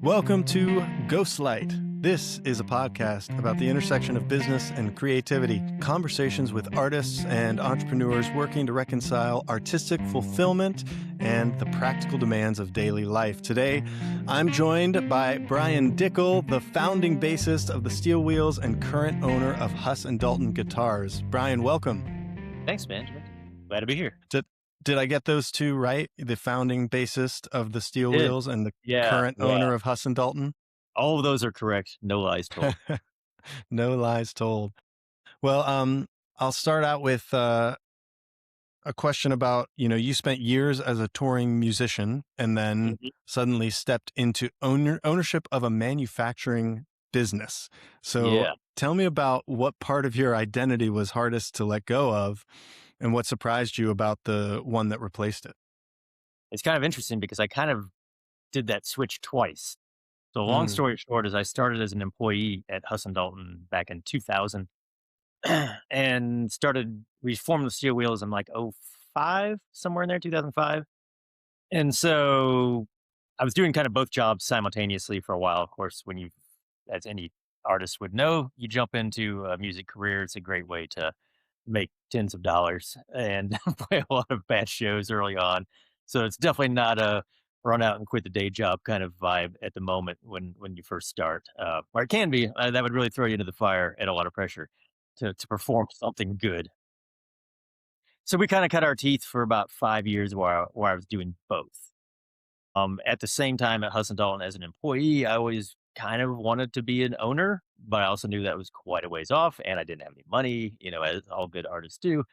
Welcome to Ghostlight. This is a podcast about the intersection of business and creativity, conversations with artists and entrepreneurs working to reconcile artistic fulfillment and the practical demands of daily life. Today, I'm joined by Brian Dickel, the founding bassist of the Steel Wheels and current owner of Huss and Dalton Guitars. Brian, welcome. Thanks, Benjamin. Glad to be here. Did I get those two right? The founding bassist of the Steel Wheels and the current owner of Huss and Dalton? All of those are correct. No lies told. No lies told. Well, I'll start out with a question about, you spent years as a touring musician and then suddenly stepped into ownership of a manufacturing business. So tell me about what part of your identity was hardest to let go of and what surprised you about the one that replaced it. It's kind of interesting because I kind of did that switch twice. So long story short is I started as an employee at Huss and Dalton back in 2000 and we formed the Steel Wheels in like 05, somewhere in there, 2005. And so I was doing kind of both jobs simultaneously for a while. Of course, as any artist would know, you jump into a music career, it's a great way to make tens of dollars and play a lot of bad shows early on. So it's definitely not a run out and quit the day job kind of vibe at the moment when you first start. Or it can be. That would really throw you into the fire at a lot of pressure to perform something good. So we kind of cut our teeth for about 5 years where I was doing both. At the same time at Huss and Dalton as an employee, I always kind of wanted to be an owner, but I also knew that was quite a ways off and I didn't have any money, as all good artists do.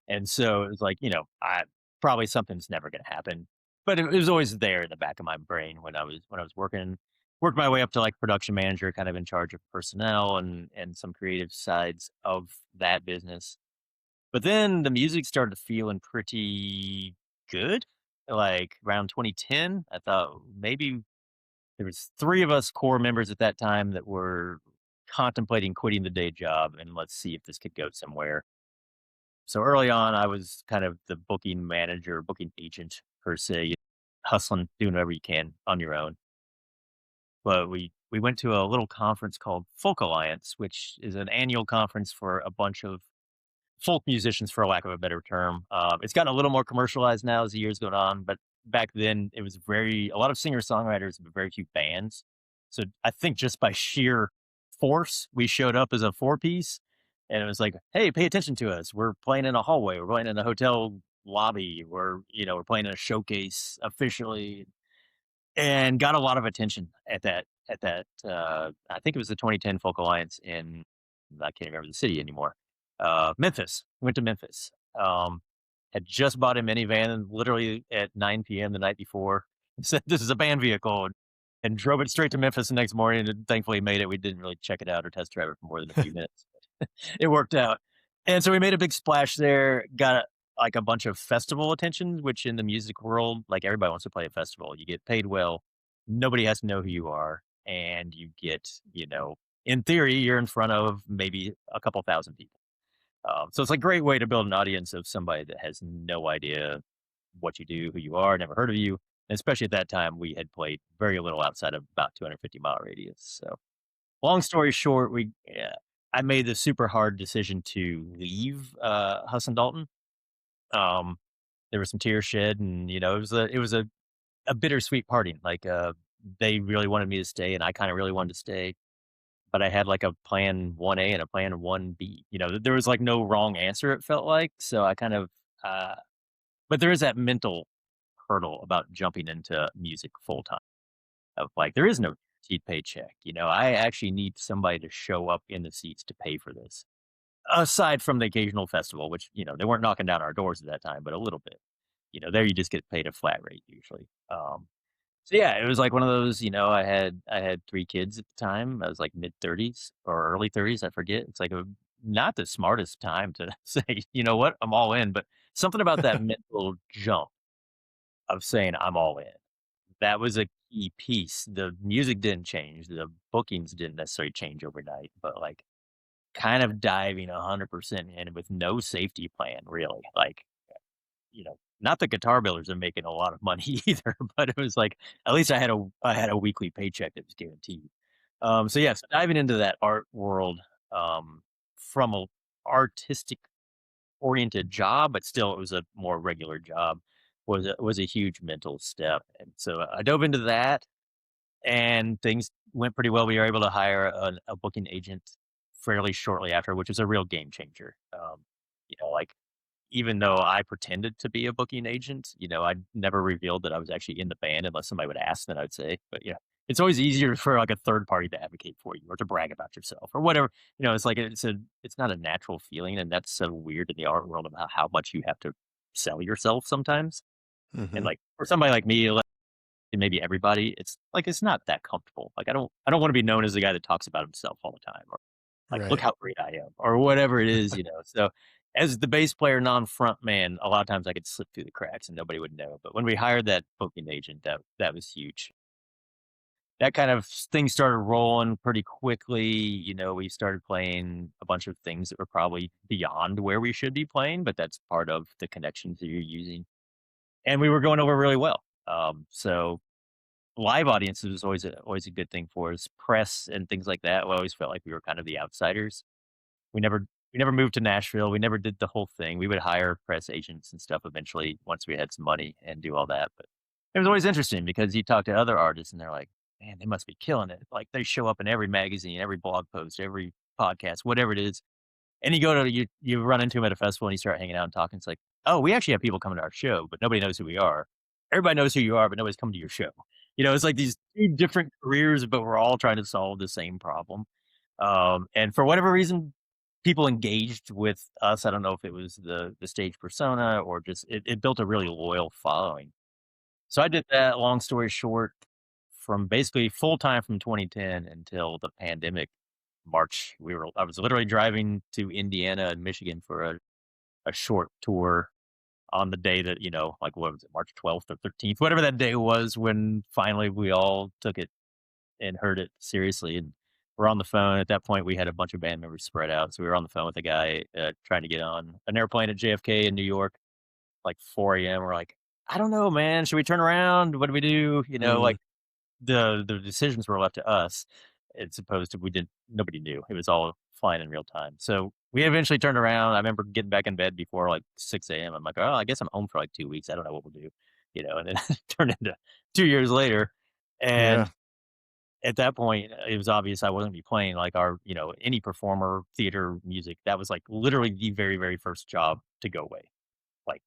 And so it was like, I probably something's never going to happen, but it was always there in the back of my brain when I was worked my way up to like production manager, kind of in charge of personnel and some creative sides of that business. But then the music started feeling pretty good. Like around 2010, I thought maybe there was 3 of us core members at that time that were contemplating quitting the day job, and let's see if this could go somewhere. So early on, I was kind of the booking manager, booking agent per se, hustling, doing whatever you can on your own. But we went to a little conference called Folk Alliance, which is an annual conference for a bunch of folk musicians, for lack of a better term. It's gotten a little more commercialized now as the years go on, but back then it was a lot of singer songwriters, but very few bands. So I think just by sheer force, we showed up as a 4-piece, and it was like, hey, pay attention to us. We're playing in a hallway. We're playing in a hotel lobby. We're playing in a showcase officially, and got a lot of attention at that. I think it was the 2010 Folk Alliance I can't remember the city anymore. Memphis. Went to Memphis. Had just bought a minivan literally at 9 p.m. the night before. Said this is a band vehicle, and drove it straight to Memphis the next morning. And thankfully made it. We didn't really check it out or test drive it for more than a few minutes. It worked out. And so we made a big splash there. Got like a bunch of festival attention, which in the music world, like everybody wants to play a festival. You get paid well. Nobody has to know who you are, and you get, in theory, you're in front of maybe a couple thousand people. So it's a great way to build an audience of somebody that has no idea what you do, who you are, never heard of you. And especially at that time, we had played very little outside of about 250-mile radius. So long story short, I made the super hard decision to leave Huss and Dalton. There was some tears shed, and it was a bittersweet parting. Like they really wanted me to stay, and I kind of really wanted to stay. But I had like a plan 1A and a plan 1B. There was like no wrong answer, it felt like. So I kind of, but there is that mental hurdle about jumping into music full time of like, there is no guaranteed paycheck. I actually need somebody to show up in the seats to pay for this. Aside from the occasional festival, which, they weren't knocking down our doors at that time, but a little bit. There you just get paid a flat rate usually. So yeah, it was like one of those, I had 3 kids at the time. I was like mid-30s or early 30s, I forget. It's like not the smartest time to say, you know what, I'm all in. But something about that mental jump of saying I'm all in. That was a key piece. The music didn't change. The bookings didn't necessarily change overnight, but like kind of diving 100% in with no safety plan, really. Like, Not that guitar builders are making a lot of money either, but it was like, at least I had a weekly paycheck that was guaranteed. So yeah, so diving into that art world, from a artistic oriented job, but still it was a more regular job, was a huge mental step. And so I dove into that, and things went pretty well. We were able to hire a booking agent fairly shortly after, which was a real game changer. Like, even though I pretended to be a booking agent, I never revealed that I was actually in the band unless somebody would ask, then I'd say. But it's always easier for like a third party to advocate for you or to brag about yourself or whatever. It's like it's not a natural feeling, and that's so weird in the art world about how much you have to sell yourself sometimes. And Hmm. like for somebody like me, like maybe everybody, it's like it's not that comfortable. Like I don't want to be known as the guy that talks about himself all the time, like, "Look Right. how great I am," or whatever it is. So, as the bass player, non-front man, a lot of times I could slip through the cracks and nobody would know, but when we hired that booking agent, that was huge. That kind of thing started rolling pretty quickly. We started playing a bunch of things that were probably beyond where we should be playing, but that's part of the connections that you're using, and we were going over really well. So live audiences was always a good thing for us. Press and things like that, we always felt like we were kind of the outsiders. We never we never moved to Nashville, we never did the whole thing. We would hire press agents and stuff eventually once we had some money and do all that, but it was always interesting because you talk to other artists and they're like, "Man, they must be killing it." Like, they show up in every magazine, every blog post, every podcast, whatever it is, and you run into him at a festival and you start hanging out and talking. It's like, "Oh, we actually have people coming to our show, but nobody knows who we are. Everybody knows who you are, but nobody's coming to your show." It's like these 2 different careers, but we're all trying to solve the same problem. And for whatever reason, people engaged with us. I don't know if it was the stage persona or just it built a really loyal following. So I did that, long story short, from basically full time from 2010 until the pandemic March. I was literally driving to Indiana and Michigan for a short tour on the day that, like, what was it, March 12th or 13th, whatever that day was, when finally we all took it and heard it seriously. And we're on the phone. At that point, we had a bunch of band members spread out. So we were on the phone with a guy trying to get on an airplane at JFK in New York, like 4 a.m. We're like, "I don't know, man. Should we turn around? What do we do?" Mm, Like, the decisions were left to us, as opposed to, we didn't nobody knew. It was all flying in real time. So we eventually turned around. I remember getting back in bed before like 6 a.m. I'm like, "Oh, I guess I'm home for like 2 weeks. I don't know what we'll do." And then it turned into 2 years later. yeah. And at that point, it was obvious I wasn't gonna be playing like any performer, theater, music. That was like literally the very, very first job to go away. Like,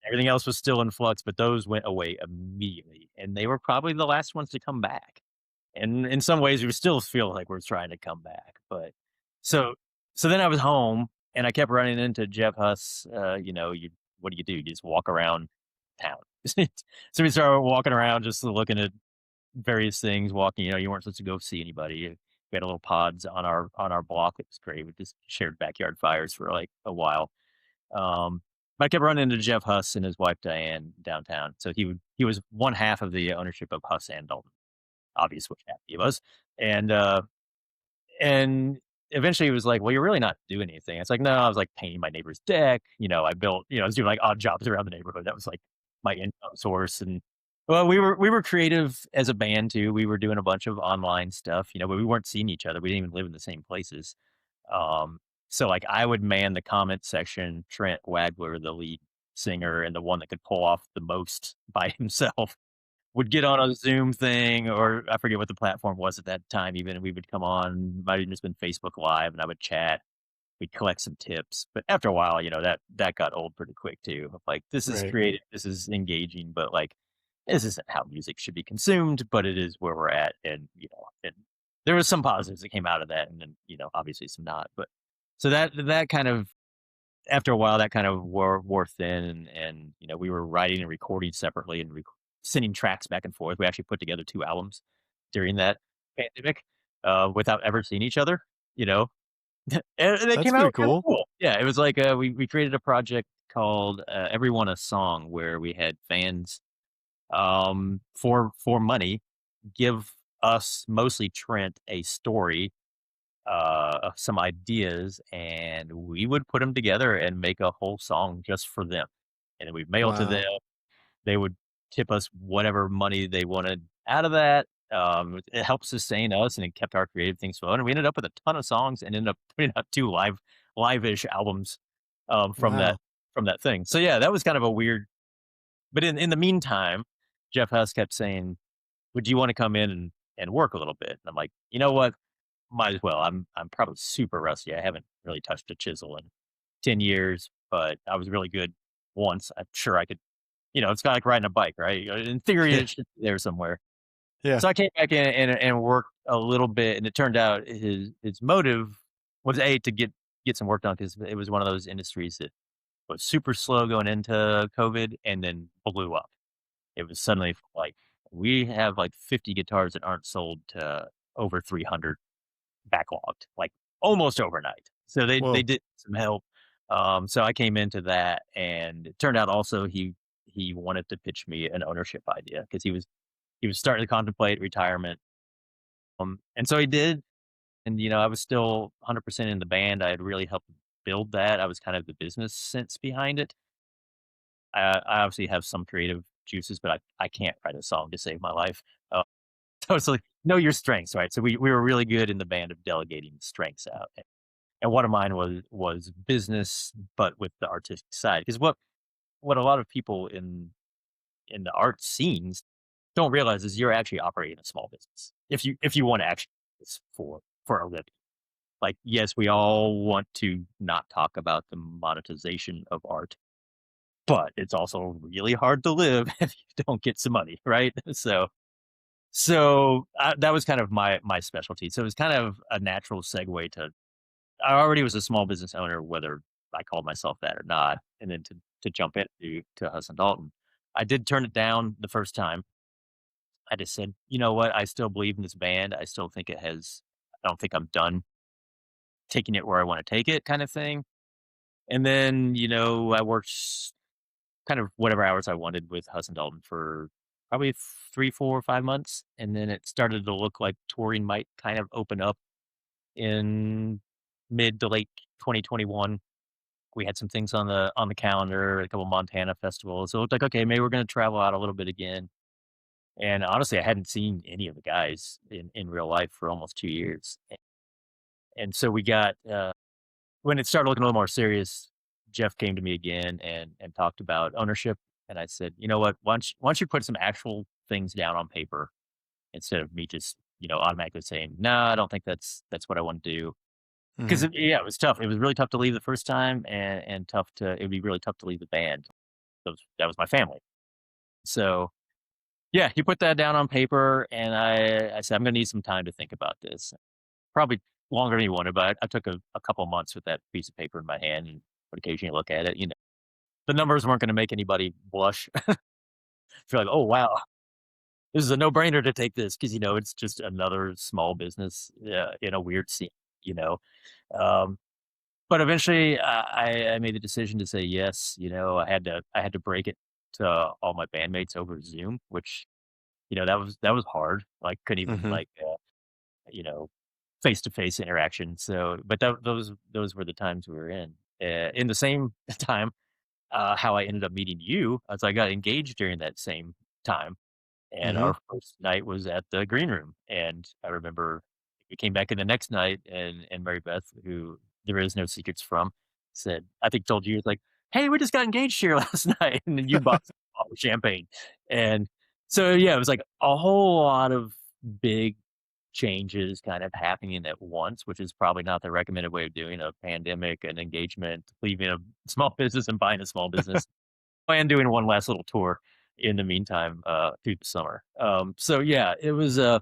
everything else was still in flux, but those went away immediately. And they were probably the last ones to come back. And in some ways, we still feel like we're trying to come back. But so so then I was home and I kept running into Jeff Huss. What do? You just walk around town. So we started walking around just looking at various things, walking. You weren't supposed to go see anybody. We had a little pods on our block. It was great. We just shared backyard fires for like a while. But I kept running into Jeff Huss and his wife Diane downtown. So he was one half of the ownership of Huss and Dalton. Obvious which half he was. And eventually he was like, "Well, you're really not doing anything." It's like, "No, I was like painting my neighbor's deck. I was doing like odd jobs around the neighborhood. That was like my income source." And well, we were creative as a band too. We were doing a bunch of online stuff, but we weren't seeing each other. We didn't even live in the same places. Um, so like I would man the comment section. Trent Wagler, the lead singer and the one that could pull off the most by himself, would get on a Zoom thing, or I forget what the platform was at that time even, and we would come on, might have just been Facebook Live, and I would chat. We'd collect some tips, but after a while, that got old pretty quick too. Of like, this is Right. creative, this is engaging, but like, this isn't how music should be consumed, but it is where we're at, and there was some positives that came out of that, and then obviously some not, but so that kind of after a while, that kind of wore thin, and we were writing and recording separately and sending tracks back and forth. We actually put together 2 albums during that pandemic, without ever seeing each other, you know? And they That's came pretty out kinda cool. cool. Yeah, it was like, we created a project called, Everyone a Song, where we had fans, for money, give us, mostly Trent, a story, some ideas, and we would put them together and make a whole song just for them. and then we'd mail it to them. Wow. They would tip us whatever money they wanted out of that. It helped sustain us, and it kept our creative things flowing, and we ended up with a ton of songs and ended up putting out 2 live-ish albums, Wow. from that thing. So, yeah, that was kind of a weird but in the meantime, Jeff Huss kept saying, "Would you wanna come in and work a little bit?" And I'm like, "You know what? Might as well. I'm probably super rusty. I haven't really touched a chisel in 10 years, but I was really good once. I'm sure I could." It's kinda like riding a bike, right? In theory, Yeah. it should be there somewhere. Yeah. So I came back in and worked a little bit, and it turned out his motive was, A, to get some work done because it was one of those industries that was super slow going into COVID and then blew up. It was suddenly like, we have, like, 50 guitars that aren't sold to over 300 backlogged, like, almost overnight. So they Whoa. did some help. So I came into that, and it turned out also he wanted to pitch me an ownership idea because he was starting to contemplate retirement. And so he did, and, I was still 100% in the band. I had really helped build that. I was kind of the business sense behind it. I obviously have some creative juices, but I can't write a song to save my life. So it's like, know your strengths, right? So we were really good in the band of delegating strengths out. And one of mine was business, but with the artistic side. Because what a lot of people in the art scenes don't realize is you're actually operating a small business. If you want to actually do this for a living. Like, yes, we all want to not talk about the monetization of art, but it's also really hard to live if you don't get some money, right? So that was kind of my specialty. So it was kind of a natural segue to. I already was a small business owner, whether I called myself that or not, and then to jump into to Hudson Dalton. I did turn it down the first time. I just said, you know what? I still believe in this band. I still think it has. I don't think I'm done taking it where I want to take it, kind of thing. And then I worked kind of whatever hours I wanted with Hudson Dalton for probably 3, 4, 5 months, and then it started to look like touring might kind of open up in mid to late 2021. We had some things on the calendar, a couple Montana festivals. So it looked like, okay, maybe we're gonna travel out a little bit again. And honestly, I hadn't seen any of the guys in real life for almost 2 years. And so we got when it started looking a little more serious, Jeff came to me again and talked about ownership. And I said, you know what? Why don't you put some actual things down on paper instead of me just automatically saying, no, I don't think that's what I want to do. Because Mhm. yeah, it was tough. It was really tough to leave the first time, and tough to it would be really tough to leave the band. That was my family. So yeah, he put that down on paper, and I said, I'm gonna need some time to think about this. Probably longer than he wanted, but I took a couple months with that piece of paper in my hand and would occasionally look at it. The numbers weren't gonna make anybody blush. Feel like, oh wow, this is a no brainer to take this because it's just another small business in a weird scene. You know, um, But eventually, I made the decision to say yes. I had to break it to all my bandmates over Zoom, which that was hard. Like, couldn't even Mhm. like you know face to face interaction. So, but those were the times we were in. In the same time, how I ended up meeting you, as I got engaged during that same time. And Mhm. our first night was at the green room, and I remember we came back in the next night, and Mary Beth, who there is no secrets from, said, I think told you, it's like, "Hey, we just got engaged here last night," and then you bought some bottle of champagne, and so, yeah, it was like a whole lot of big changes kind of happening at once, which is probably not the recommended way of doing a pandemic, an engagement, leaving a small business and buying a small business and doing one last little tour in the meantime, through the summer. So yeah, it was the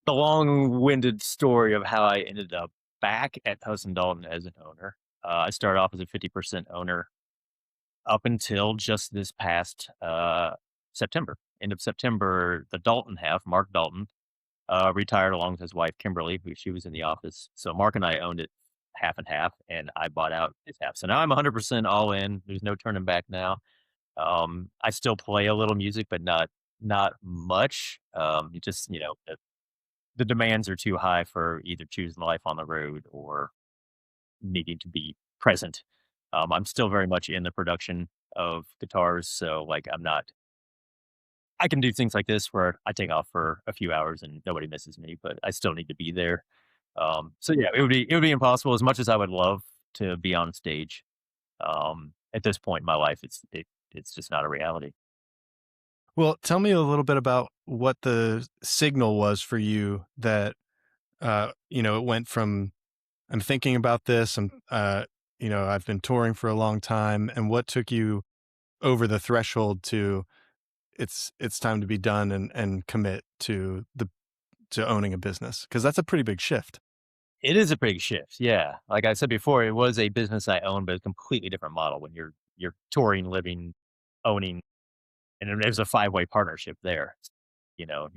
long-winded story of how I ended up back at Hudson Dalton as an owner. I started off as a 50% owner up until just this past September. End of September, the Dalton half, Mark Dalton, retired along with his wife Kimberly, who she was in the office. So Mark and I owned it half and half, and I bought out his half. So now I'm 100% all in. There's no turning back now. I still play a little music, but not much. It just the demands are too high for either choosing life on the road or needing to be present. I'm still very much in the production. of guitars. So like I can do things like this where I take off for a few hours and nobody misses me, but I still need to be there. So yeah, it would be impossible as much as I would love to be on stage. At this point in my life, it's just not a reality. Well, tell me a little bit about what the signal was for you that, it went from, "I'm thinking about this, I've been touring for a long time," and what took you over the threshold to, "It's time to be done and commit to owning a business," because that's a pretty big shift. It is a big shift, yeah. Like I said before, it was a business I owned, but a completely different model when you're touring, living, owning, and then there's a five-way partnership there, you know,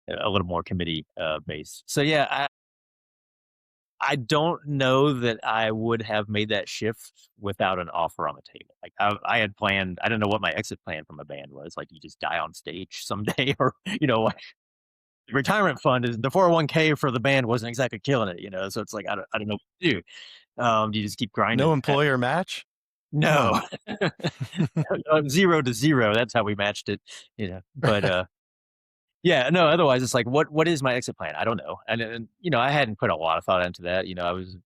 a little more committee based. So yeah, I don't know that I would have made that shift without an offer on the table. Like I had planned, I don't know what my exit plan from a band was. Like you just die on stage someday, or like the retirement fund is the 401k for the band wasn't exactly killing it, So it's like I don't know what to do. Do you just keep No grinding? employer match? Come on. No, 0 to 0. That's how we matched it, But yeah, no. Otherwise, it's like, what is my exit plan? I don't know, and I hadn't put a lot of thought into that. I was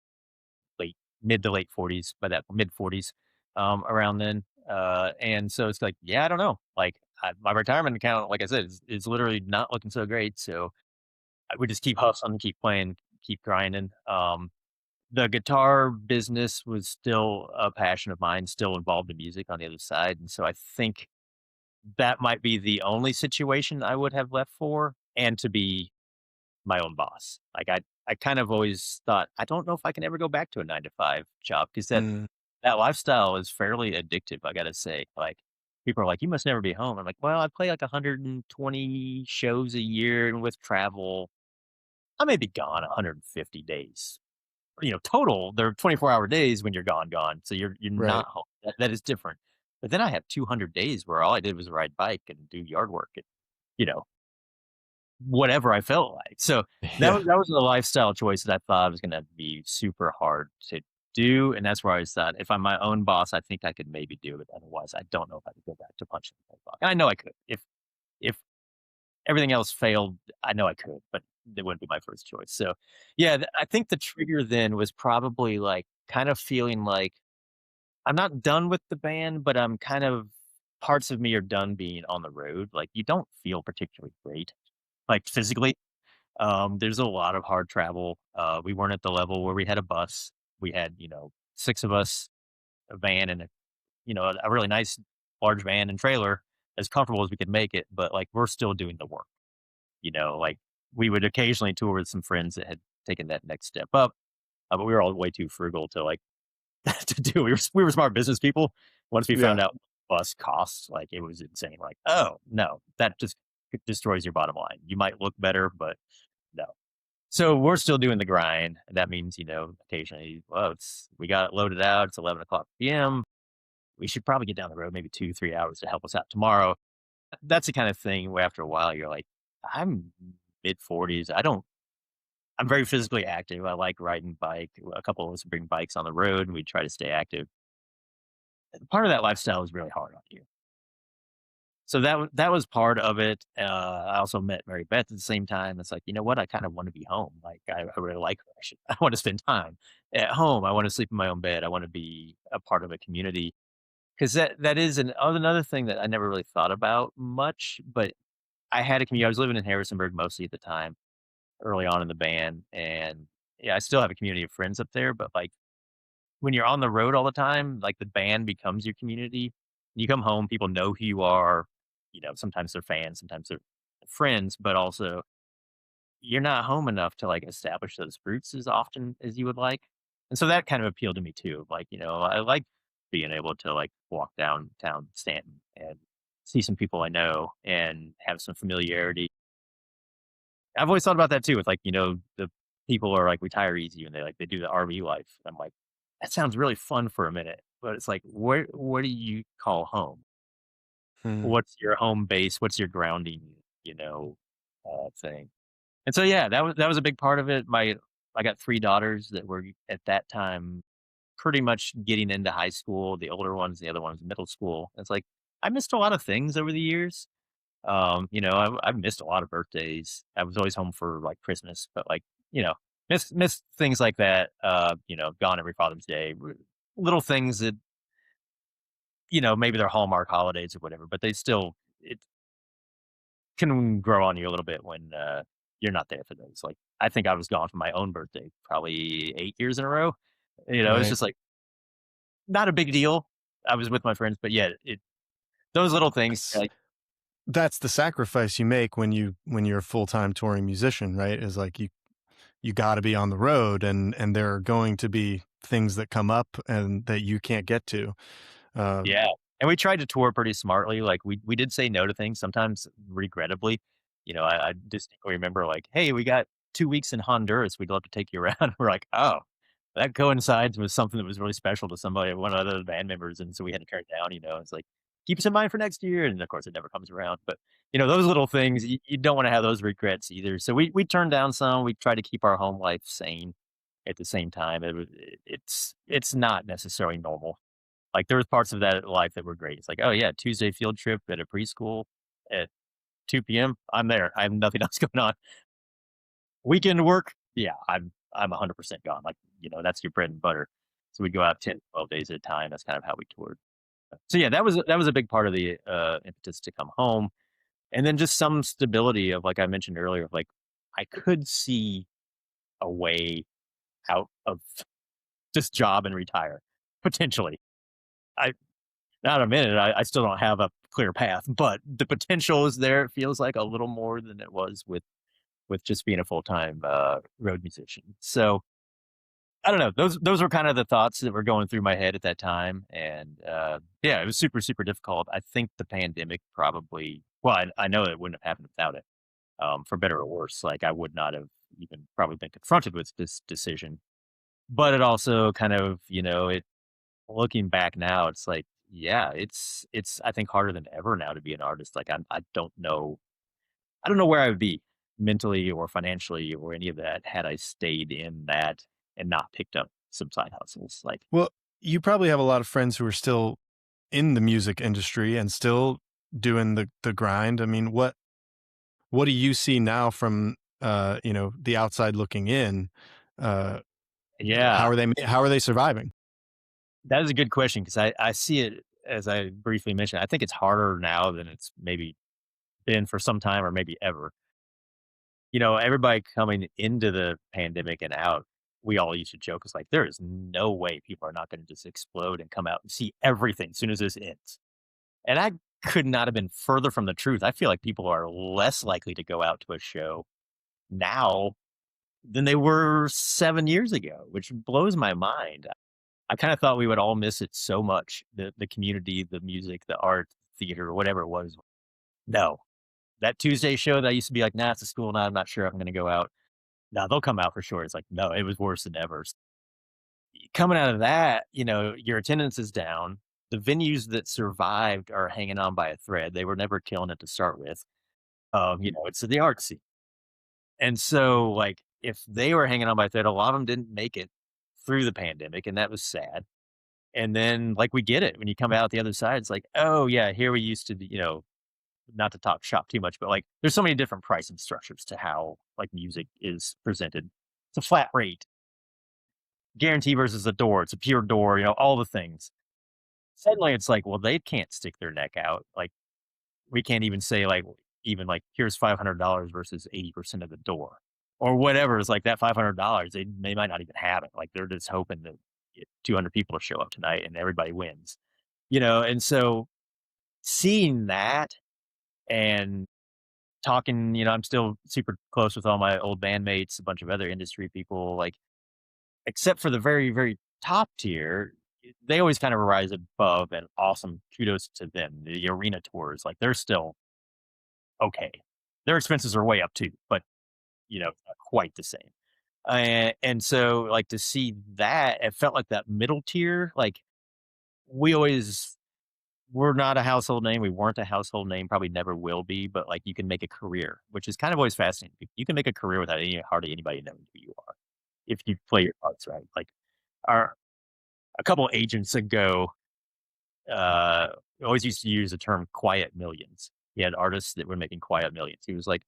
late mid to late 40s by that mid 40s, around then, and so it's like, yeah, I don't know. Like my retirement account, like I said, is literally not looking so great. So I would just keep hustling, keep playing, keep grinding. The guitar business was still a passion of mine, still involved in music on the other side, and so I think that might be the only situation I would have left for, and to be my own boss. Like, I kind of always thought, I don't know if I can ever go back to a 9 to 5 job because Mm, that lifestyle is fairly addictive, I gotta say. Like, people are like, "You must never be home." I'm like, "Well, I play like 120 shows a year, and with travel, I may be gone 150 days." Total, they're 24-hour days when you're gone, so you're right. not home. That is different. But then I have 200 days where all I did was ride bike and do yard work and, you know, whatever I felt like. So Yeah. that was a lifestyle choice that I thought was gonna be super hard to do, and that's where I thought, if I'm my own boss, I think I could maybe do it. Otherwise, I don't know if I could go back to punching the clock. And I know I could. If everything else failed, I know I could, but it wouldn't be my first choice. So, yeah, I think the trigger then was probably like kind of feeling like I'm not done with the band, but I'm kind of parts of me are done being on the road. Like you don't feel particularly great, like physically. There's a lot of hard travel. We weren't at the level where we had a bus. We had, six of us, a van, and a really nice large van and trailer, as comfortable as we could make it. But like we're still doing the work. Like we would occasionally tour with some friends that had taken that next step up, but we were all way too frugal to like to do. We were smart business people. Once we found Yeah. out bus costs, like it was insane. Like, oh no, that just destroys your bottom line. You might look better, but no. So we're still doing the grind. That means, occasionally, well, we got it loaded out. It's 11 o'clock p.m. We should probably get down the road maybe 2, 3 hours to help us out tomorrow. That's the kind of thing where after a while you're like, I'm mid 40s. I'm very physically active. I like riding bike. A couple of us bring bikes on the road and we try to stay active. Part of that lifestyle is really hard on you. So that was part of it. I also met Mary Beth at the same time. It's like, you know what? I kind of want to be home. Like I really like her. I want to spend time at home. I want to sleep in my own bed. I want to be a part of a community because that is another thing that I never really thought about much. But I had a community. I was living in Harrisonburg mostly at the time, early on in the band, and yeah, I still have a community of friends up there. But like when you're on the road all the time, like the band becomes your community. You come home, people know who you are. Sometimes they're fans, sometimes they're friends, but also you're not home enough to like establish those roots as often as you would like. And so that kind of appealed to me too. Like, I like being able to like walk downtown Stanton and see some people I know and have some familiarity. I've always thought about that too with like, the people are like retire easy and they do the RV life. I'm like, that sounds really fun for a minute, but it's like, what do you call home? Hmm. What's your home base? What's your grounding, thing? And so, yeah, that was a big part of it. I got 3 daughters that were at that time pretty much getting into high school, the older ones, the other ones middle school. It's like I missed a lot of things over the years. I've missed a lot of birthdays. I was always home for like Christmas, but like, missed things like that. Gone every Father's Day. Little things that, maybe they're Hallmark holidays or whatever, but it can grow on you a little bit when you're not there for those. Like, I think I was gone for my own birthday probably 8 years in a row. It's Right. just like not a big deal. I was with my friends, but yeah, those little things, That's like, that's the sacrifice you make when you're a full-time touring musician, right? Is like you gotta be on the road and there are going to be things that come up and that you can't get to. Um, yeah, and we tried to tour pretty smartly, like, we did say no to things, sometimes regrettably. I distinctly remember, like, "Hey, we got 2 weeks in Honduras, we'd love to take you around." We're like, "Oh, that coincides with something that was really special to somebody, one of the other band members," and so we had to turn it down, it's like, "Keep us in mind for next year," and of course, it never comes around, but, those little things, you don't wanna have those regrets either, so we turned down some, we tried to keep our home life sane at the same time. It's not necessarily normal. Like, there was parts of that life that were great. It's like, "Oh, yeah, Tuesday field trip at a preschool at 2 p.m. I'm there. I have nothing else going on. Weekend work? Yeah, I'm 100% gone." Like, that's your bread and butter. So we'd go out 10, 12 days at a time. That's kind of how we toured. So, yeah, that was a big part of the, impetus to come home. And then just some stability of, like I mentioned earlier, of, like, I could see a way out of this job and retire, potentially. I Not a minute, I still don't have a clear path, but the potential is there. It feels like a little more than it was with just being a full-time, road musician. So, I don't know, those were kind of the thoughts that were going through my head at that time, and, yeah, it was super, super difficult. I think the pandemic probably well, I know it wouldn't have happened without it, for better or worse. Like, I would not have even probably been confronted with this decision, but it also kind of, looking back now, it's like, yeah, it's I think harder than ever now to be an artist. Like, I don't know where I would be mentally or financially or any of that had I stayed in that and not picked up some side hustles. Like, well, you probably have a lot of friends who are still in the music industry and still doing the grind. I mean, what do you see now from, the outside looking in? Uh, yeah, how are they surviving? that is a good question because I see it as I briefly mentioned. I think it's harder now than it's maybe been for some time or maybe ever. Everybody coming into the pandemic and out, we all used to joke, it's like, there is no way people are not going to just explode and come out and see everything as soon as this ends. And I could not have been further from the truth. I feel like people are less likely to go out to a show now than they were 7 years ago, which blows my mind. I kind of thought we would all miss it so much the community, the music, the art, theater, whatever it was. No, that Tuesday show that I used to be like, nah, it's a school night. I'm not sure I'm going to go out. No, they'll come out for sure. It's like, no, it was worse than ever. Coming out of that, your attendance is down. The venues that survived are hanging on by a thread. They were never killing it to start with. It's the art scene. And so, like, if they were hanging on by a thread, a lot of them didn't make it through the pandemic, and that was sad. And then, like, we get it when you come out the other side. It's like, oh yeah, here we used to be. Not to talk shop too much, but like, there's so many different pricing structures to how like music is presented. It's a flat rate guarantee versus a door. It's a pure door, all the things. Suddenly it's like, well, they can't stick their neck out. Like, we can't even say like, even like, here's $500 versus 80% of the door or whatever. It's like that $500, they might not even have it. Like, they're just hoping that get 200 people to show up tonight and everybody wins, and so seeing that and talking, I'm still super close with all my old bandmates, a bunch of other industry people, like, except for the very, very top tier, they always kind of rise above and awesome kudos to them. The arena tours, like, they're still okay. Their expenses are way up too, but it's not quite the same. And so, like, to see that, it felt like that middle tier, like, we always we're not a household name. We weren't a household name, probably never will be, but like, you can make a career, which is kind of always fascinating. You can make a career without hardly anybody knowing who you are if you play your parts right. Like, our a couple agents ago, uh, always used to use the term quiet millions. He had artists that were making quiet millions. He was like,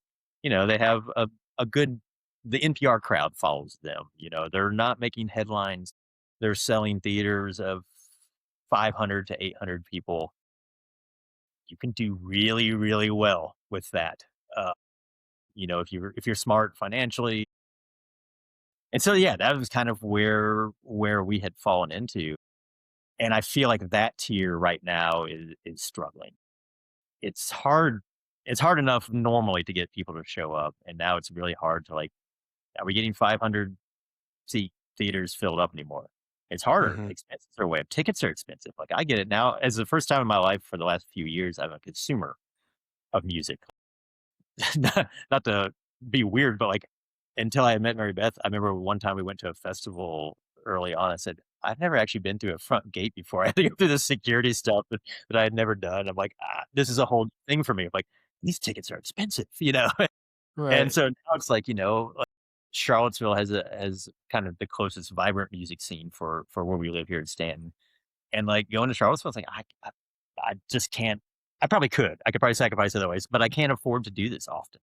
they have a good, the NPR crowd follows them. They're not making headlines. They're selling theaters of 500 to 800 people. You can do really, really well with that. Uh, if you're smart financially. And so, yeah, that was kind of where we had fallen into. And I feel like that tier right now is struggling. It's hard it's hard enough normally to get people to show up, and now it's really hard to, like, are we getting 500 seat theaters filled up anymore? It's harder. Hmm. Expenses are way up. Tickets are expensive. Like, I get it now. As the first time in my life for the last few years, I'm a consumer of music. Not to be weird, but, like, until I met Mary Beth, I remember one time we went to a festival early on. I said, "I've never actually been to a front gate before." I had to go through the security stuff that I had never done. I'm like, this is a whole thing for me." I'm like, "These tickets are expensive," you know? And Right. so now it's like, like, Charlottesville has kind of the closest vibrant music scene for where we live here in Stanton. And, like, going to Charlottesville, it's like, I just can't. I probably could. I could probably sacrifice otherwise, but I can't afford to do this often.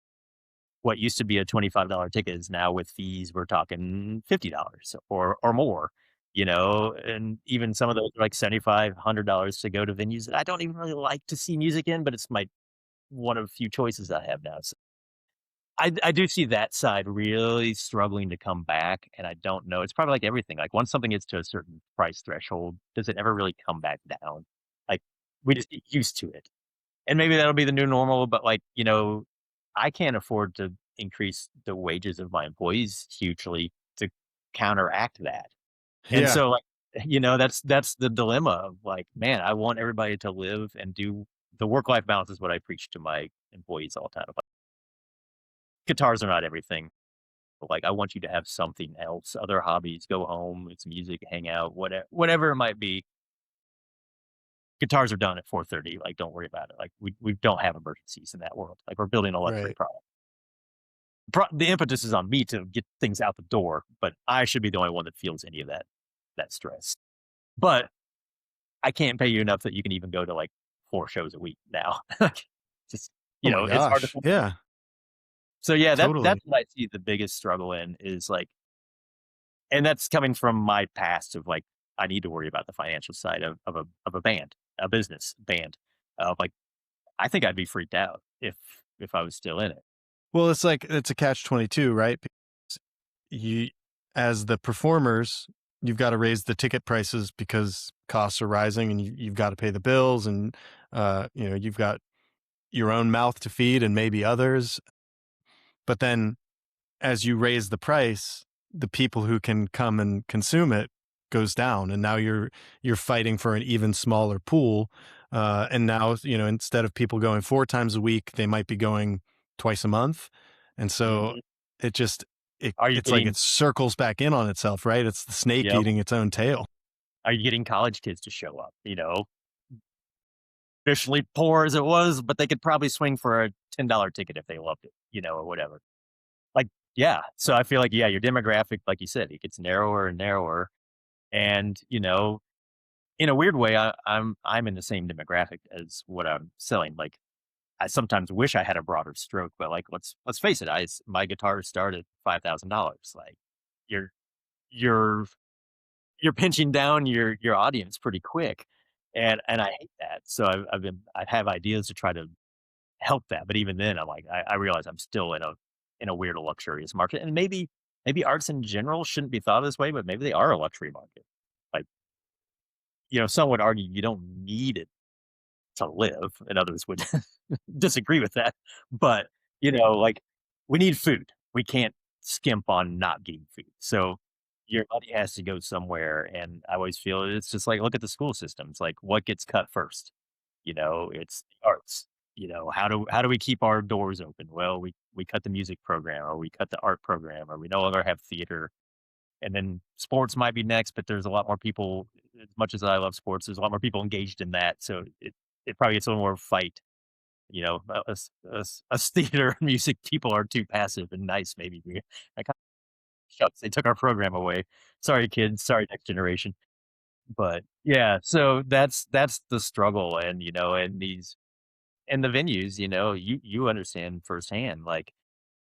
What used to be a $25 ticket is now, with fees, we're talking $50 or more, and even some of those are like $75, $100 to go to venues that I don't even really like to see music in, but it's my one of few choices I have now. So I do see that side really struggling to come back, and I don't know. It's probably like everything. Like, once something gets to a certain price threshold, does it ever really come back down? Like, we just get used to it. And maybe that'll be the new normal, but, like, I can't afford to increase the wages of my employees hugely to counteract that. And Yeah. so, like, that's the dilemma of, like, man, I want everybody to live and do the work-life balance is what I preach to my employees all the time. Like, guitars are not everything, but, like, I want you to have something else, other hobbies, go home, it's music, hang out, whatever it might be. Guitars are done at 4:30, like, don't worry about it. Like, we don't have emergencies in that world. Like, we're building a luxury Right. product. The impetus is on me to get things out the door, but I should be the only one that feels any of that stress. But I can't pay you enough that you can even go to, like, 4 shows a week now. Like, just, Oh my it's hard to gosh. find. Yeah. So, yeah, that's Totally. what I see the biggest struggle in is, like, and that's coming from my past of, like, I need to worry about the financial side of a band, a business band. Like, I think I'd be freaked out if I was still in it. Well, it's like it's a catch 22, right? Because you, as the performers, you've got to raise the ticket prices because costs are rising, and you've got to pay the bills, and you've got your own mouth to feed, and maybe others. But then, as you raise the price, the people who can come and consume it goes down, and now you're fighting for an even smaller pool. And now, instead of people going 4 times a week, they might be going twice a month, and so Mhm. it just Are you it's like getting it circles back in on itself, right? It's the snake Yep. eating its own tail. Are you getting college kids to show up, Traditionally poor as it was, but they could probably swing for a $10 ticket if they loved it, or whatever. Like, yeah. So I feel like, yeah, your demographic, like you said, it gets narrower and narrower. And, in a weird way, I'm in the same demographic as what I'm selling. Like, I sometimes wish I had a broader stroke, but, like, let's face it, my guitars start at $5,000. Like, you're you're you're pinching down your audience pretty quick, and I hate that. So I have ideas to try to help that, but even then, I'm like, I realize I'm still in a weird luxurious market, and maybe arts in general shouldn't be thought of this way, but maybe they are a luxury market. Like, some would argue you don't need it to live, and others would disagree with that. But, like, we need food. We can't skimp on not getting food. So your money has to go somewhere. And I always feel it's just like, look at the school systems. Like, what gets cut first? It's the arts. How do we keep our doors open? Well, we cut the music program, or we cut the art program, or we no longer have theater. And then sports might be next, but there's a lot more people. As much as I love sports, there's a lot more people engaged in that. So it probably gets a little more fight. Us theater and music people are too passive and nice. Maybe I kind of shucks. They took our program away. Sorry, kids. Sorry, next generation. But yeah, so that's the struggle, and and these and the venues, you understand firsthand, like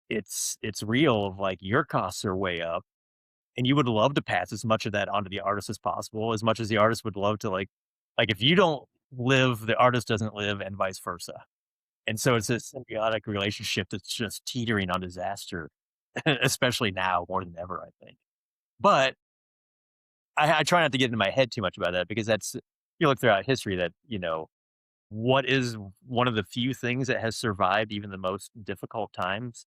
it's real of like your costs are way up, and you would love to pass as much of that onto the artist as possible, as much as the artist would love to like if you don't live, the artist doesn't live, and vice versa. And so it's a symbiotic relationship that's just teetering on disaster, especially now more than ever, I think. But I try not to get into my head too much about that because you look throughout history that, what is one of the few things that has survived even the most difficult times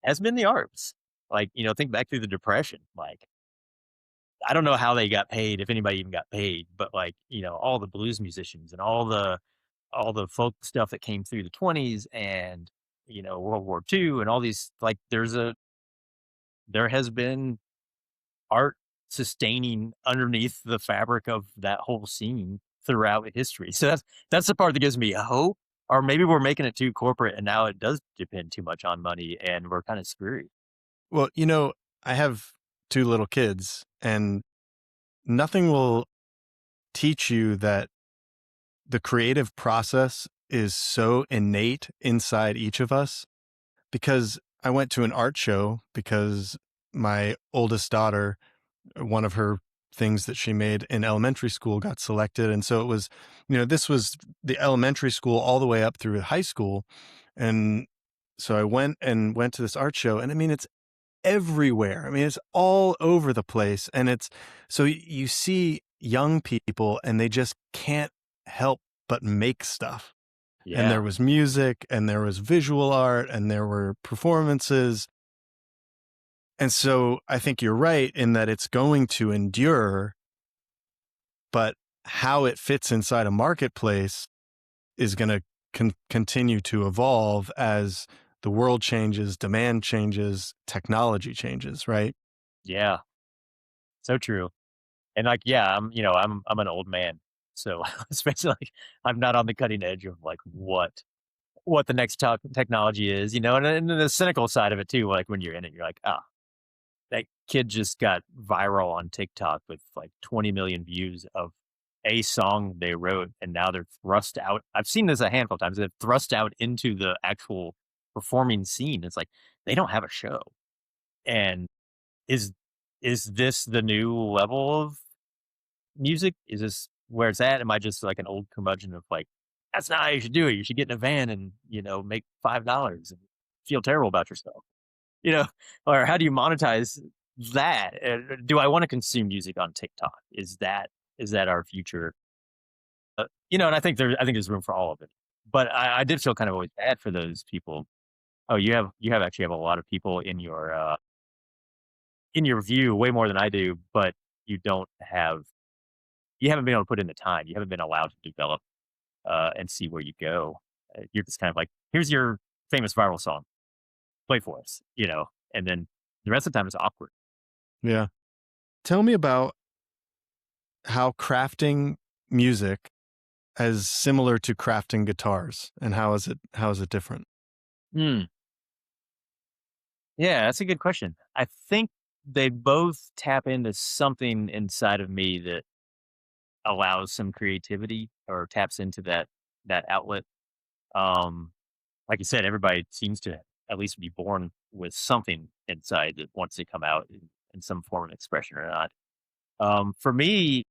has been the arts. Like, think back through the depression. Like, I don't know how they got paid, if anybody even got paid, but like, all the blues musicians and all the folk stuff that came through the 20s and, World War II and all these like there has been art sustaining underneath the fabric of that whole scene throughout history. So that's the part that gives me hope. Or maybe we're making it too corporate and now it does depend too much on money and we're kind of screwed. Well, I have two little kids, and nothing will teach you that the creative process is so innate inside each of us, because I went to an art show because my oldest daughter, one of her things that she made in elementary school got selected. And so it was, this was the elementary school all the way up through high school. And so I went to this art show, and I mean, it's everywhere. I mean, it's all over the place. And it's so you see young people and they just can't help but make stuff. And Yeah. there was music and there was visual art and there were performances. And so I think you're right in that it's going to endure, but how it fits inside a marketplace is going to continue to evolve as the world changes, demand changes, technology changes, right? Yeah. So true. And like, yeah, I'm an old man. So especially like I'm not on the cutting edge of like what the next technology is, and then the cynical side of it too. Like when you're in it, you're like, ah, that kid just got viral on TikTok with like 20 million views of a song they wrote, and now they're thrust out. I've seen this a handful of times. They're thrust out into the actual performing scene. It's like they don't have a show. And is is this the new level of music? Is this where it's at? Am I just like an old curmudgeon of like, that's not how you should do it. You should get in a van and, make $5 and feel terrible about yourself, you know? Or how do you monetize that? Do I want to consume music on TikTok? Is that our future? And I think there's room for all of it. But I did feel kind of always bad for those people. Oh, you actually have a lot of people in your view, way more than I do, but you don't have you haven't been able to put in the time. You haven't been allowed to develop and see where you go. You're just kind of like, here's your famous viral song, play for us, and then the rest of the time is awkward. Yeah. Tell me about how crafting music is similar to crafting guitars, and how is it different? Hmm. Yeah, that's a good question. I think they both tap into something inside of me that allows some creativity or taps into that outlet. Um, like you said, everybody seems to at least be born with something inside that wants to come out in some form of expression or not. For me,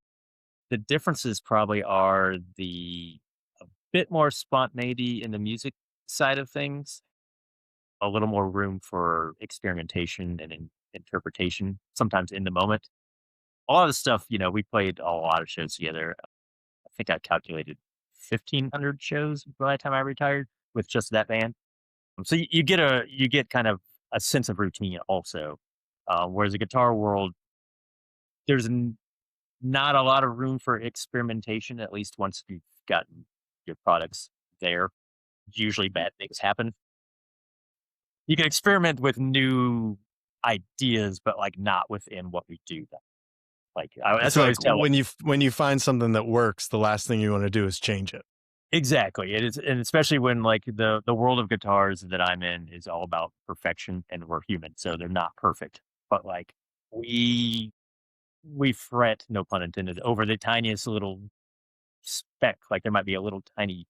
the differences probably are the a bit more spontaneity in the music side of things, a little more room for experimentation and interpretation, sometimes in the moment. A lot of the stuff, we played a lot of shows together. I think I calculated 1,500 shows by the time I retired with just that band. So you get kind of a sense of routine also. Whereas the guitar world, there's not a lot of room for experimentation. At least once you've gotten your products there, usually bad things happen. You can experiment with new ideas, but like not within what we do. Like It's that's what I like always tell. when you find something that works, the last thing you want to do is change it. Exactly. It is, and especially when like the world of guitars that I'm in is all about perfection, and we're human, so they're not perfect. But like we we fret, no pun intended, over the tiniest little speck. Like there might be a little tiny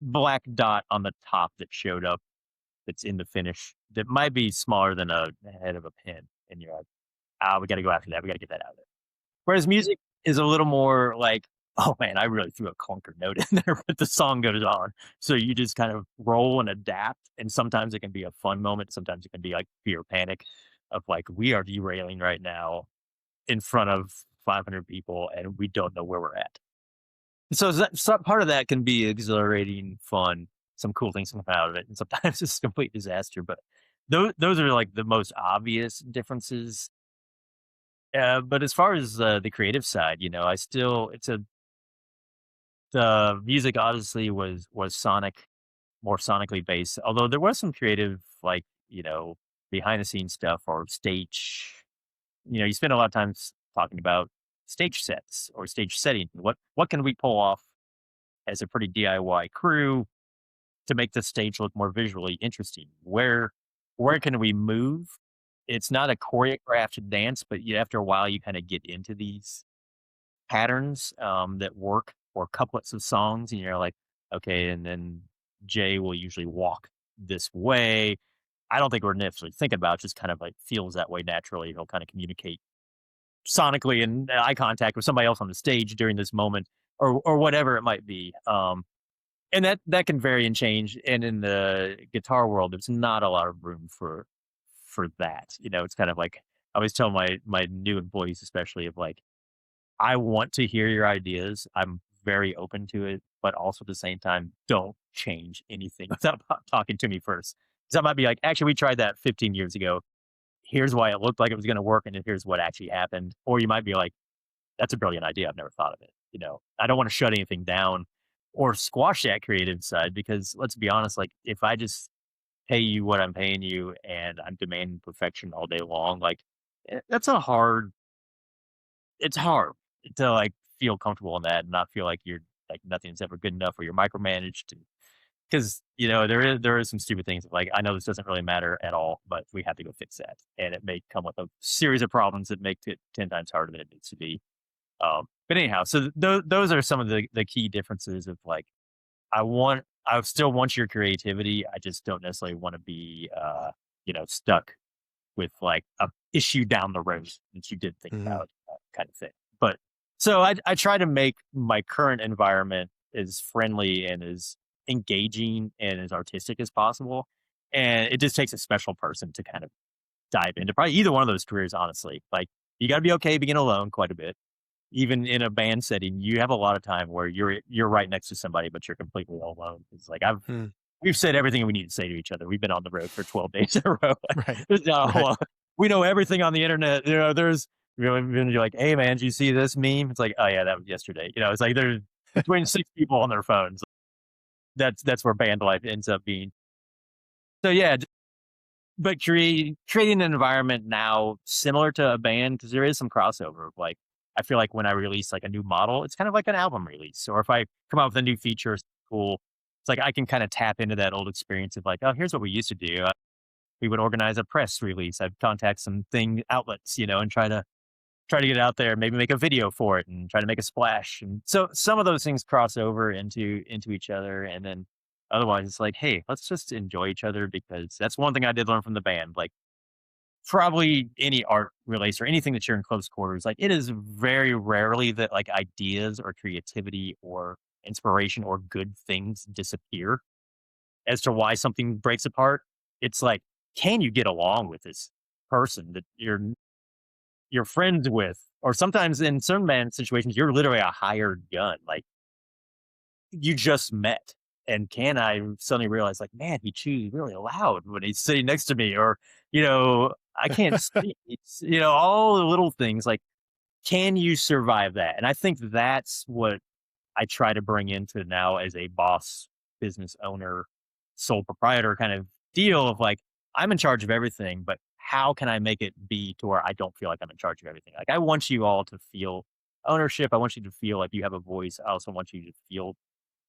black dot on the top that showed up that's in the finish that might be smaller than a head of a pin. And you're like, ah, we got to go after that. We got to get that out of there. Whereas music is a little more like, oh man, I really threw a clunker note in there, but the song goes on. So you just kind of roll and adapt. And sometimes it can be a fun moment. Sometimes it can be like fear panic of like, we are derailing right now in front of 500 people and we don't know where we're at. So, part of that can be exhilarating, fun, some cool things come out of it. And sometimes it's a complete disaster. But those are like the most obvious differences. But as far as the creative side, I still, the music obviously was more sonically based, although there was some creative, like, behind the scenes stuff or stage. You spend a lot of times talking about stage sets or stage setting. What can we pull off as a pretty DIY crew to make the stage look more visually interesting? Where can we move? It's not a choreographed dance, but after a while you kind of get into these patterns that work, or couplets of songs, and you're like, okay, and then Jay will usually walk this way. I don't think we're necessarily thinking about it, just kind of like feels that way naturally. He'll kind of communicate sonically and eye contact with somebody else on the stage during this moment, or whatever it might be. And that can vary and change. And in the guitar world, there's not a lot of room for that. It's kind of like I always tell my new employees, especially, of like, I want to hear your ideas. I'm very open to it, but also at the same time, don't change anything without talking to me first. Because I might be like, actually, we tried that 15 years ago. Here's why it looked like it was going to work, and then here's what actually happened. Or you might be like, that's a brilliant idea. I've never thought of it. I don't want to shut anything down or squash that creative side, because let's be honest, like if I just pay you what I'm paying you and I'm demanding perfection all day long, like that's it's hard to like feel comfortable in that and not feel like you're like nothing's ever good enough or you're micromanaged. Because there is some stupid things like, I know this doesn't really matter at all, but we have to go fix that, and it may come with a series of problems that make it 10 times harder than it needs to be. But anyhow, so those are some of the key differences of like, I still want your creativity. I just don't necessarily want to be, stuck with like a issue down the road that you did think Hmm. about, kind of thing. But so I try to make my current environment as friendly and as engaging and as artistic as possible. And it just takes a special person to kind of dive into probably either one of those careers, honestly. Like you got to be okay being alone quite a bit. Even in a band setting, you have a lot of time where you're right next to somebody, but you're completely alone. It's like Hmm. we've said everything we need to say to each other. We've been on the road for 12 days in a row. Right. There's not a whole Right. lot. We know everything on the internet. When you're like, hey man, did you see this meme? It's like, oh yeah, that was yesterday. It's like there's between six people on their phones. That's where band life ends up being. So yeah, but creating an environment now similar to a band, because there is some crossover. Like I feel like when I release like a new model, it's kind of like an album release. Or if I come out with a new feature, it's cool. It's like I can kind of tap into that old experience of like, oh, here's what we used to do. We would organize a press release. I'd contact some thing outlets, and try to get it out there, maybe make a video for it and try to make a splash. And so some of those things cross over into each other. And then otherwise it's like, hey, let's just enjoy each other, because that's one thing I did learn from the band. Like probably any art release or anything that you're in close quarters, like it is very rarely that like ideas or creativity or inspiration or good things disappear as to why something breaks apart. It's like, can you get along with this person that you're friends with? Or sometimes in certain band situations, you're literally a hired gun. Like you just met. And can I suddenly realize, like, man, he chews really loud when he's sitting next to me, or, I can't see. It's, all the little things. Like, can you survive that? And I think that's what I try to bring into now as a boss, business owner, sole proprietor kind of deal of like, I'm in charge of everything, but how can I make it be to where I don't feel like I'm in charge of everything? Like, I want you all to feel ownership. I want you to feel like you have a voice. I also want you to feel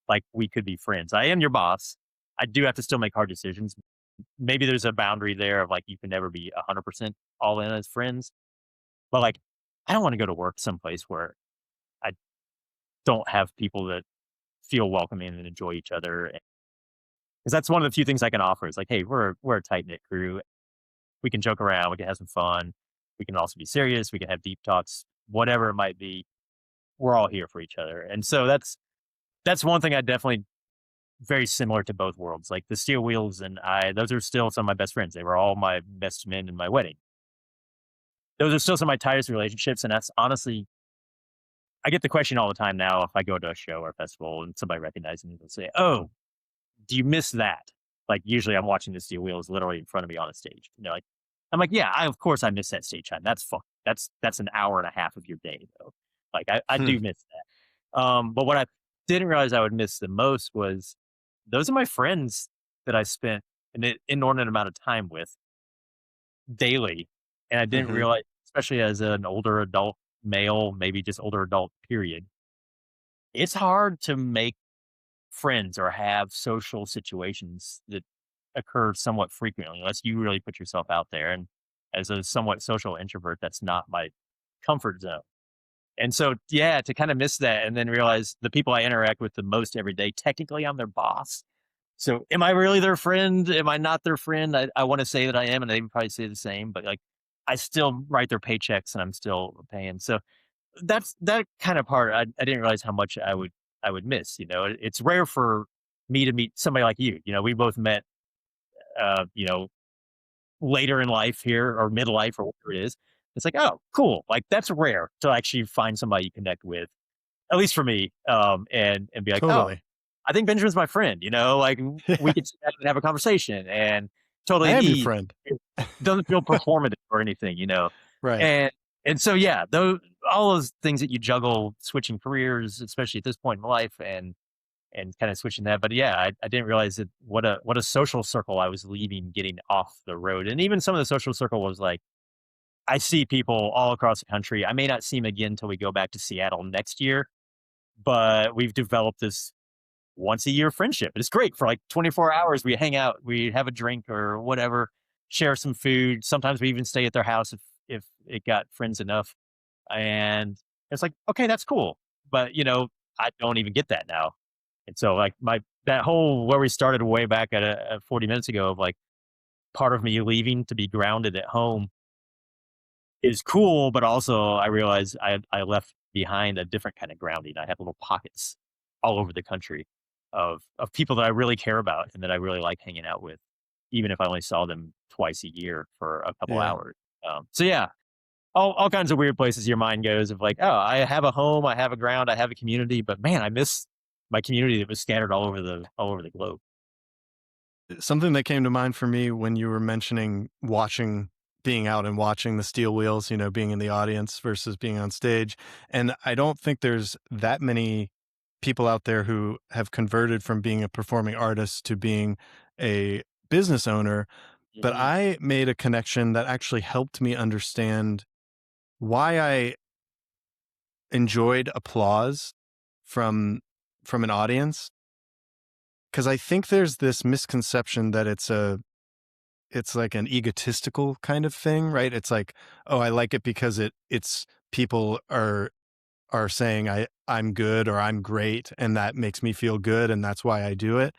like we could be friends. I am your boss. I do have to still make hard decisions. Maybe there's a boundary there of like, you can never be 100% all in as friends, but like, I don't want to go to work someplace where I don't have people that feel welcoming and enjoy each other. Because that's one of the few things I can offer is like, hey, we're a tight knit crew. We can joke around, we can have some fun, we can also be serious, we can have deep talks, whatever it might be. We're all here for each other, and so that's one thing I definitely very similar to both worlds. Like the Steel Wheels and I, those are still some of my best friends. They were all my best men in my wedding. Those are still some of my tightest relationships, and that's honestly, I get the question all the time now if I go to a show or a festival and somebody recognizes me, they'll say, "Oh, do you miss that?" Like usually I'm watching the Steel Wheels literally in front of me on a stage. Like, I'm like, yeah, of course I miss that stage time. That's fun. That's an hour and a half of your day though. Like I Hmm. do miss that. But what I didn't realize I would miss the most was those are my friends that I spent an inordinate amount of time with daily. And I didn't Hmm. realize, especially as an older adult male, maybe just older adult period, it's hard to make friends or have social situations that occur somewhat frequently unless you really put yourself out there. And as a somewhat social introvert, that's not my comfort zone. And so, yeah, to kind of miss that and then realize the people I interact with the most every day, technically I'm their boss. So am I really their friend? Am I not their friend? I want to say that I am, and they would probably say the same, but like I still write their paychecks and I'm still paying. So that's that kind of part I didn't realize how much I would miss. It's rare for me to meet somebody like you. We both met later in life here or midlife or whatever it is. It's like, oh, cool. Like that's rare to actually find somebody you connect with, at least for me. And be like, oh, Totally. I think Benjamin's my friend, like we could sit down and have a conversation and totally I at am your ease. friend. It doesn't feel performative or anything. Right. And and so yeah, those all those things that you juggle switching careers, especially at this point in life and kind of switching that. But yeah, I didn't realize that what a social circle I was leaving getting off the road. And even some of the social circle was like I see people all across the country. I may not see them again until we go back to Seattle next year, but we've developed this once a year friendship. It's great for like 24 hours. We hang out, we have a drink or whatever, share some food. Sometimes we even stay at their house if it got friends enough. And it's like, okay, that's cool. But I don't even get that now. And so like my that whole where we started way back at 40 minutes ago of like part of me leaving to be grounded at home is cool, but also I realized I left behind a different kind of grounding. I have little pockets all over the country of people that I really care about and that I really like hanging out with, even if I only saw them twice a year for a couple Yeah. hours. So yeah, all kinds of weird places your mind goes of like, oh, I have a home, I have a ground, I have a community, but man, I miss my community that was scattered all over the globe. Something that came to mind for me when you were mentioning being out and watching the Steel Wheels, being in the audience versus being on stage. And I don't think there's that many people out there who have converted from being a performing artist to being a business owner. But Hmm. I made a connection that actually helped me understand why I enjoyed applause from an audience. Because I think there's this misconception that it's like an egotistical kind of thing, right? It's like, oh, I like it because it's people are saying I'm good or I'm great, and that makes me feel good, and that's why I do it.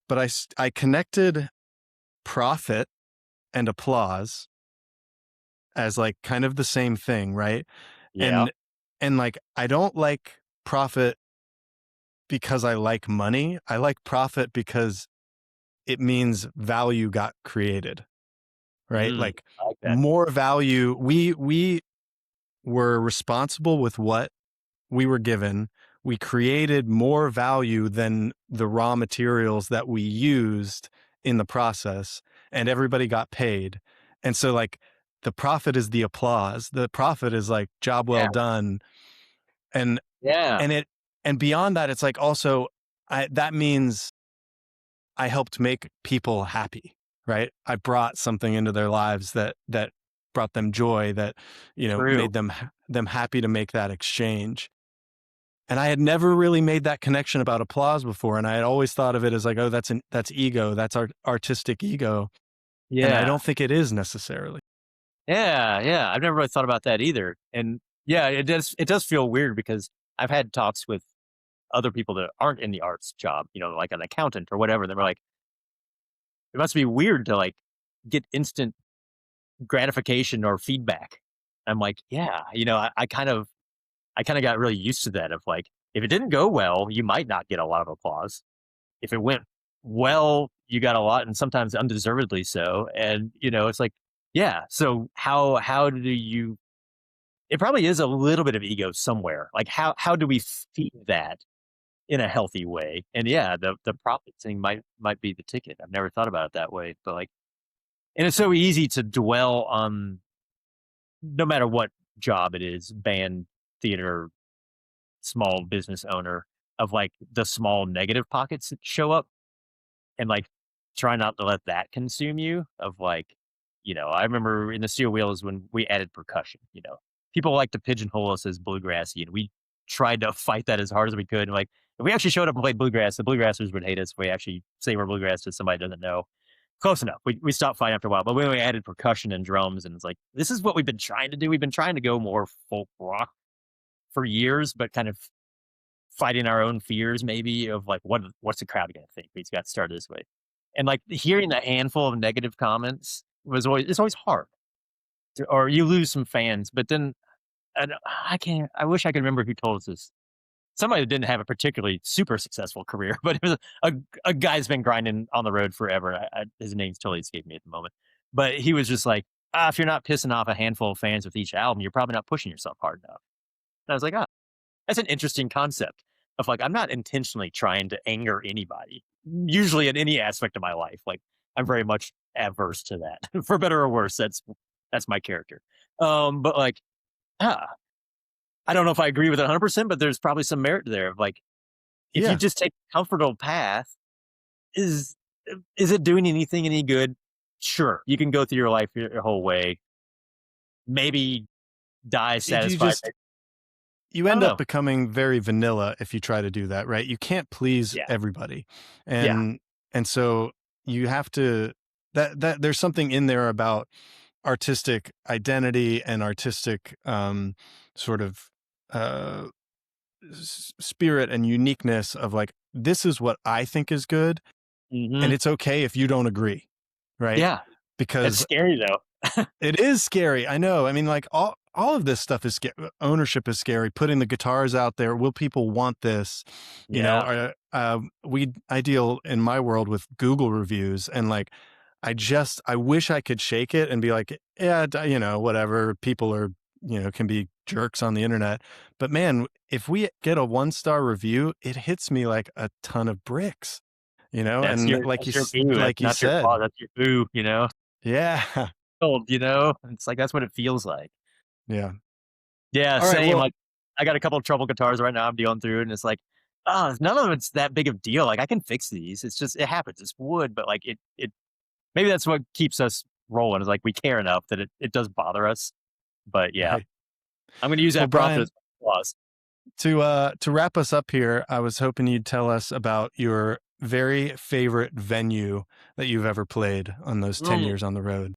But I connected profit and applause as like kind of the same thing, right? Yeah. And like I don't like profit because I like money. I like profit because it means value got created, right? Like I like that. more value. We were responsible with what we were given. We created more value than the raw materials that we used in the process, and everybody got paid. And so like the profit is the applause. The profit is like job well Yeah. done. And Yeah. and it and beyond that, it's like also that means I helped make people happy, right? I brought something into their lives that brought them joy, that True. made them happy to make that exchange. And I had never really made that connection about applause before, and I had always thought of it as like, oh, that's ego, that's artistic ego, and I Yeah. don't think it is necessarily. Yeah, yeah. I've never really thought about that either. And yeah, it does feel weird because I've had talks with other people that aren't in the arts job, like an accountant or whatever. They were like, it must be weird to like get instant gratification or feedback. I'm like, yeah, I kind of got really used to that of like, if it didn't go well, you might not get a lot of applause. If it went well, you got a lot, and sometimes undeservedly so. And it's like, yeah. So how do you? It probably is a little bit of ego somewhere. Like how do we feed that in a healthy way? And yeah, the profit thing might be the ticket. I've never thought about it that way, but like, and it's so easy to dwell on no matter what job it is, band, theater, small business owner, of like the small negative pockets that show up, and like try not to let that consume you. Of like, I remember in the Steel Wheels when we added percussion, people like to pigeonhole us as bluegrassy, and we tried to fight that as hard as we could. And like, if we actually showed up and played bluegrass, the bluegrassers would hate us if we actually say we're bluegrass to somebody who doesn't know. Close enough. We stopped fighting after a while. But when we added percussion and drums, and it's like, this is what we've been trying to do. We've been trying to go more folk rock for years, but kind of fighting our own fears maybe of like, what's the crowd gonna think? We got started this way. And like hearing the handful of negative comments it's always hard. Or you lose some fans, but then I wish I could remember who told us this. Somebody who didn't have a particularly super successful career, but it was a guy's been grinding on the road forever. His name's totally escaped me at the moment. But he was just like, if you're not pissing off a handful of fans with each album, you're probably not pushing yourself hard enough. And I was like, that's an interesting concept of like, I'm not intentionally trying to anger anybody, usually in any aspect of my life. Like, I'm very much adverse to that, for better or worse. That's my character. But like, ah, I don't know if I agree with it 100%, but there's probably some merit there. Of like, if you Yeah. just take a comfortable path, is is it doing anything any good? Sure, you can go through your life your whole way, maybe die You satisfied. just you I don't end up know. becoming very vanilla if you try to do that, right? You can't please Yeah, everybody. yeah. And so you have to that there's something in there about artistic identity and artistic sort of uh spirit and uniqueness of like, this is what I think is good, and Hmm. it's okay if you don't agree, right? Yeah, it's Because scary though. it is scary. I know. I mean, like all of this stuff is ownership is scary. Putting the guitars out there. Will people want this? Yeah, I deal in my world with Google reviews, and like, I wish I could shake it and be like, yeah, whatever. People are, can be jerks on the internet. But man, if we get a 1-star review, it hits me like a ton of bricks, and that's your boo. That's like you not your said, fault. That's your boo. yeah, It's like that's what it feels like. yeah. Yeah, All right. same. Well, Like, I got a couple of trouble guitars right now. I'm dealing through, and it's like, none of it's that big of a deal. Like, I can fix these. It's just it happens. It's wood, but like it maybe that's what keeps us rolling. Is like we care enough that it does bother us. But yeah, right. I'm going to use Well, that profit Brian, as applause. to wrap us up here, I was hoping you'd tell us about your very favorite venue that you've ever played on those 10 Mm. years on the road.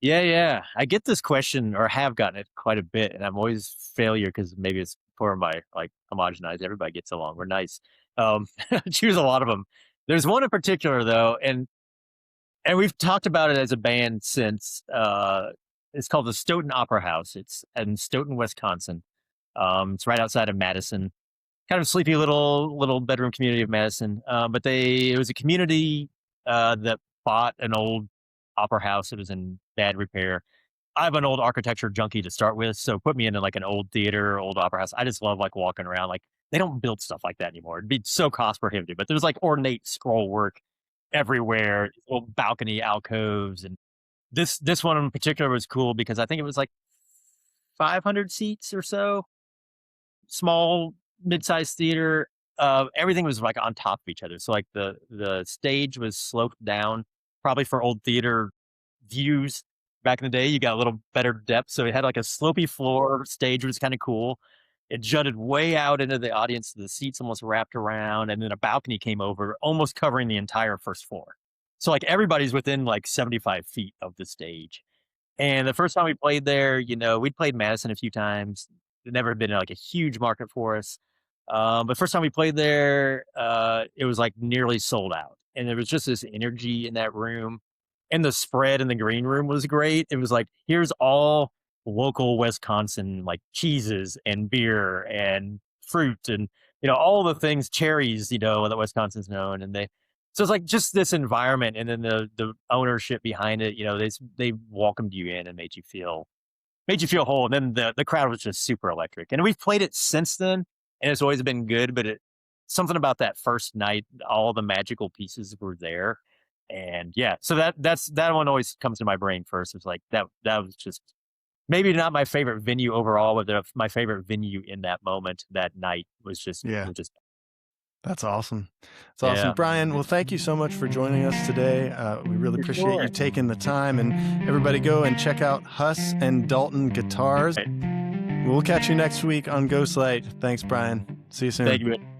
Yeah, yeah. I get this question, or have gotten it quite a bit, and I'm always failure because maybe it's poor my like homogenized. Everybody gets along. We're nice. Choose a lot of them. There's one in particular though, and we've talked about it as a band since. It's called the Stoughton Opera House. It's in Stoughton, Wisconsin. It's right outside of Madison. Kind of sleepy little bedroom community of Madison. But it was a community that bought an old opera house. It was in bad repair. I'm an old architecture junkie to start with, so put me into like an old theater, old opera house. I just love like walking around. Like, they don't build stuff like that anymore. It'd be so cost prohibitive. But there's like ornate scroll work everywhere, little balcony alcoves, and this one in particular was cool because I think it was like 500 seats or so, small mid-sized theater. Everything was like on top of each other. So like the stage was sloped down, probably for old theater views. Back in the day, you got a little better depth, so it had like a slopey floor. Stage was kind of cool. It jutted way out into the audience. The seats almost wrapped around, and then a balcony came over, almost covering the entire first floor. So like everybody's within like 75 feet of the stage. And the first time we played there, we'd played Madison a few times. It never been like a huge market for us. But first time we played there, it was like nearly sold out. And there was just this energy in that room. And the spread in the green room was great. It was like, here's all local Wisconsin like cheeses and beer and fruit and all the things, cherries, that Wisconsin's known. And so it's like just this environment, and then the ownership behind it, they welcomed you in and made you feel whole. And then the crowd was just super electric. And we've played it since then, and it's always been good. But something about that first night, all the magical pieces were there. And yeah, so that one always comes to my brain first. It's like that was just maybe not my favorite venue overall, but my favorite venue in that moment, that night was just Yeah. was just That's awesome. It's awesome. yeah. Brian, well, thank you so much for joining us today. We really For appreciate sure. you taking the time, and everybody go and check out Huss and Dalton Guitars. Right. We'll catch you next week on Ghostlight. Thanks, Brian. See you soon. Thank you.